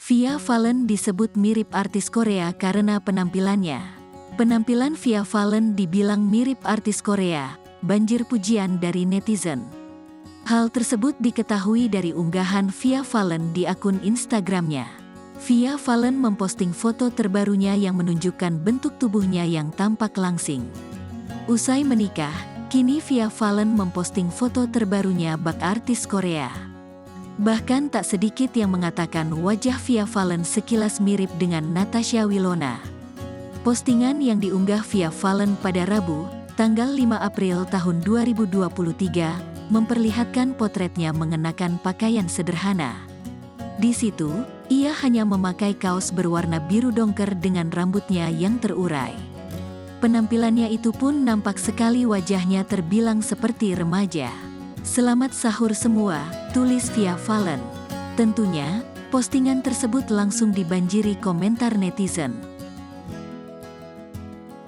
Via Valen disebut mirip artis Korea karena penampilannya. Penampilan Via Valen dibilang mirip artis Korea, banjir pujian dari netizen. Hal tersebut diketahui dari unggahan Via Valen di akun Instagramnya. Via Valen memposting foto terbarunya yang menunjukkan bentuk tubuhnya yang tampak langsing. Usai menikah, kini Via Valen memposting foto terbarunya bak artis Korea. Bahkan tak sedikit yang mengatakan wajah Via Valen sekilas mirip dengan Natasha Wilona. Postingan yang diunggah Via Valen pada Rabu, tanggal 5 April tahun 2023, memperlihatkan potretnya mengenakan pakaian sederhana. Di situ, ia hanya memakai kaos berwarna biru dongker dengan rambutnya yang terurai. Penampilannya itu pun nampak sekali wajahnya terbilang seperti remaja. "Selamat sahur semua," tulis Via Valen. Tentunya, postingan tersebut langsung dibanjiri komentar netizen.